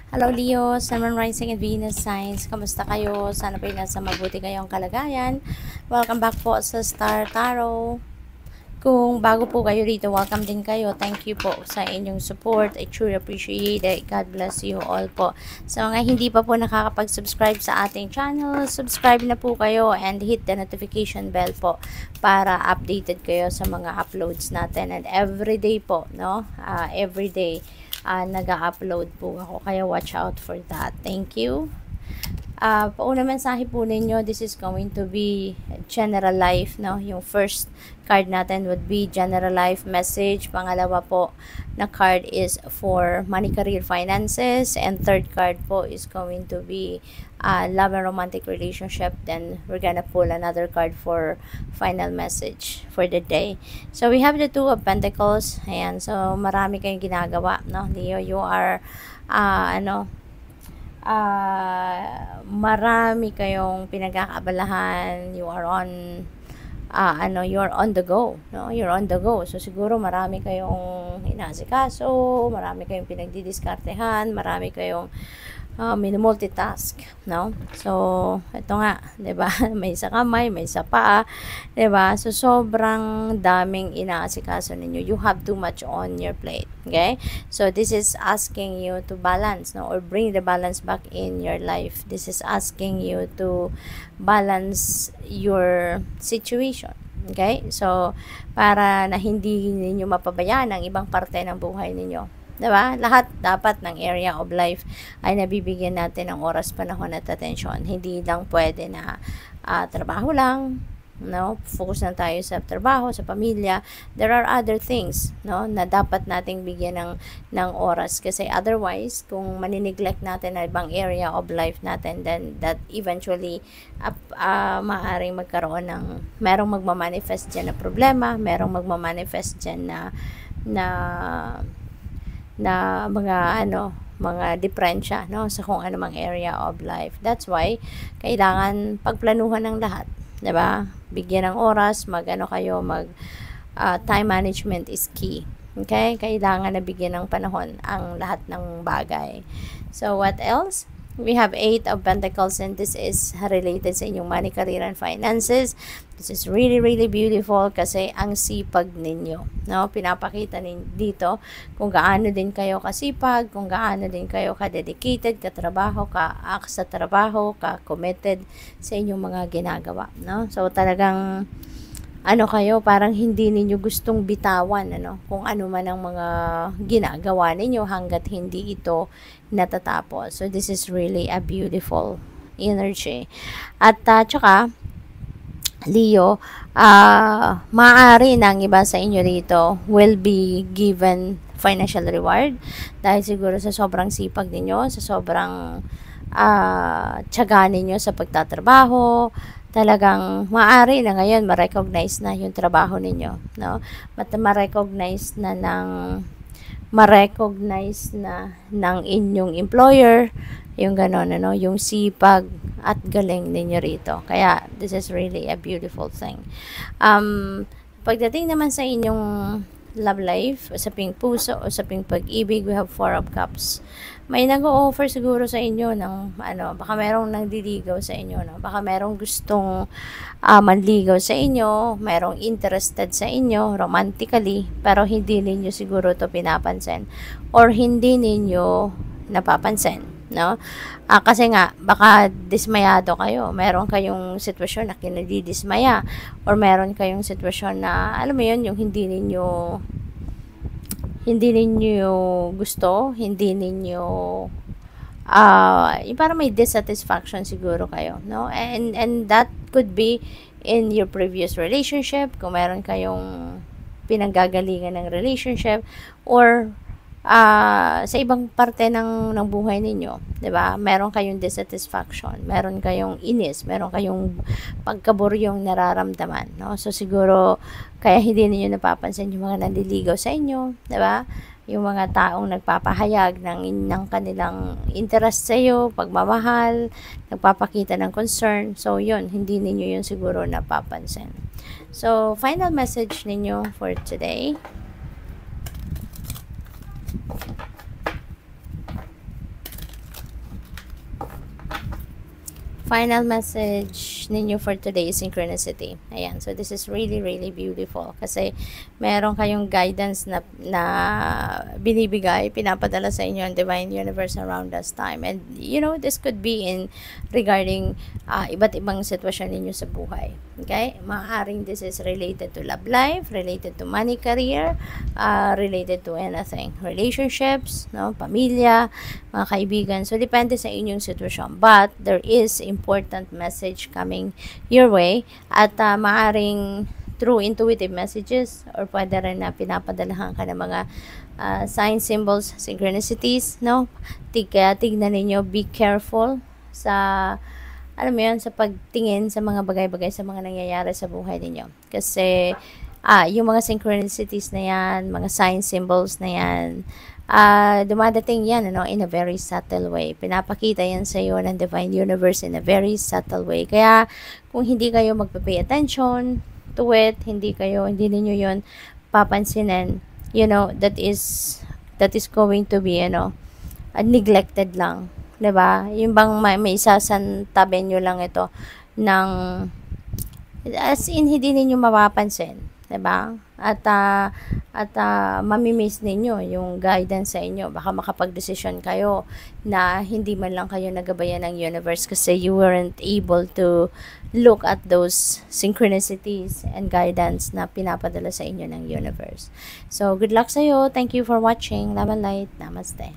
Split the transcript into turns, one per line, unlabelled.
Hello Leo, Sun Rising and Venus Signs. Kamusta kayo? Sana po nasa mabuti kayong kalagayan. Welcome back po sa Star Tarot. Kung bago po kayo rito, welcome din kayo. Thank you po sa inyong support. I truly appreciate it. God bless you all po. Sa mga hindi pa po nakakapag-subscribe sa ating channel, subscribe na po kayo and hit the notification bell po para updated kayo sa mga uploads natin. And everyday po, no? Everyday nag-upload po ako. Kaya watch out for that. Thank you. Pauna mensahe po ninyo, this is going to be general life, no? Yung first card natin would be general life message. Pangalawa po na card is for money, career, finances. And third card po is going to be love and romantic relationship. Then we're gonna pull another card for final message for the day. So we have the Two of Pentacles. Ayan, so marami kayong ginagawa, no? Leo, you are marami kayong pinagkakaabalahan, you're on the go, no? You're on the go. So siguro marami kayong inaasikaso, marami kayong pinagdidiskartehan, marami kayong multitask, no? So ito nga, 'di ba? May sa kamay, may sa paa, 'di ba? So sobrang daming inaasikaso ninyo. You have too much on your plate, okay? So this is asking you to balance, no, or bring the balance back in your life. This is asking you to balance your situation. Okay? So para na hindi ninyo mapabayaan ang ibang parte ng buhay ninyo. Diba? Lahat dapat ng area of life ay nabibigyan natin ng oras, panahon at atensyon. Hindi lang pwede na trabaho lang, no? Focus lang tayo sa trabaho, sa pamilya. There are other things, no, na dapat nating bigyan ng oras, kasi otherwise kung manineglect natin ang ibang area of life natin, then that eventually maaring magkaroon ng merong magmamanifest dyan na problema, merong magmamanifest dyan na mga diferensya, no, sa kung anumang area of life. That's why kailangan pagplanuhan ng lahat, 'di ba? Bigyan ng oras, time management is key. Okay? Kailangan na bigyan ng panahon ang lahat ng bagay. So what else? We have 8 of Pentacles, and this is related sa inyong money, career, and finances. This is really, really beautiful kasi ang sipag ninyo, no? Pinapakita dito kung gaano din kayo kasipag, kung gaano din kayo ka-dedicated, sa trabaho, ka-committed sa inyong mga ginagawa, no? So talagang kayo, parang hindi ninyo gustong bitawan, kung ano man ang mga ginagawa ninyo hanggat hindi ito natatapos. So this is really a beautiful energy. At tsaka Leo, maaari ng iba sa inyo rito will be given financial reward dahil siguro sa sobrang sipag ninyo, sa sobrang tiyaga ninyo sa pagtatrabaho. Talagang maaari na ngayon ma-recognize na yung trabaho ninyo, no? Ma-recognize na ng inyong employer yung gano'n, yung sipag at galing ninyo rito. Kaya this is really a beautiful thing. Pagdating naman sa inyong love life, usaping puso, usaping pag-ibig, we have 4 of Cups. May nag-o-offer siguro sa inyo ng baka merong nagdiligaw sa inyo, no? Baka merong gustong manligaw sa inyo, merong interested sa inyo romantically, pero hindi ninyo siguro to pinapansin or hindi ninyo napapansin, no? Kasi nga baka dismayado kayo, meron kayong sitwasyon na kinadidismaya, or meron kayong sitwasyon na alam mo yun, yung hindi ninyo gusto, hindi ninyo yung parang may dissatisfaction siguro kayo, no? And that could be in your previous relationship, kung meron kayong pinanggagalingan ng relationship, or sa ibang parte ng buhay ninyo, 'di ba? Meron kayong dissatisfaction, meron kayong inis, meron kayong pagkaburyong nararamdaman, no? So siguro kaya hindi niyo napapansin yung mga nanliligaw sa inyo, 'di ba? Yung mga taong nagpapahayag ng kanilang interest sa iyo, pagmamahal, nagpapakita ng concern. So yun, hindi ninyo yun siguro napapansin. So final message ninyo for today. final message ninyo for today is synchronicity. Ayan. So, this is really, really beautiful. Kasi, meron kayong guidance na binibigay, pinapadala sa inyo ang Divine Universe around this time. And, you know, this could be in regarding iba't ibang sitwasyon ninyo sa buhay. Okay? Maaaring this is related to love life, related to money, career, related to anything. Relationships, no? Pamilya, mga kaibigan. So, depende sa inyong sitwasyon. But, there is important message coming your way. At maaring through intuitive messages or pwede rin na pinapadalahan ka ng mga sign symbols, synchronicities, no? Tignan ninyo, be careful sa, alam mo yun, sa pagtingin sa mga bagay-bagay sa mga nangyayari sa buhay ninyo. Kasi, yung mga synchronicities na yan, mga sign symbols na yan, dumadating yan, ano, in a very subtle way. Pinapakita yan sa iyo ng Divine Universe in a very subtle way. Kaya, kung hindi kayo magpa-pay attention to it, hindi ninyo yun papansinin, you know, that is going to be, you know, neglected lang. 'Di ba? Yung bang may isasantabi nyo lang ito ng, as in, hindi ninyo mapapansin. 'Di ba? At mamimiss ninyo yung guidance sa inyo. Baka makapag-desisyon kayo na hindi man lang kayo nagabayan ng universe kasi you weren't able to look at those synchronicities and guidance na pinapadala sa inyo ng universe. So, good luck sa iyo. Thank you for watching. Love and light. Namaste.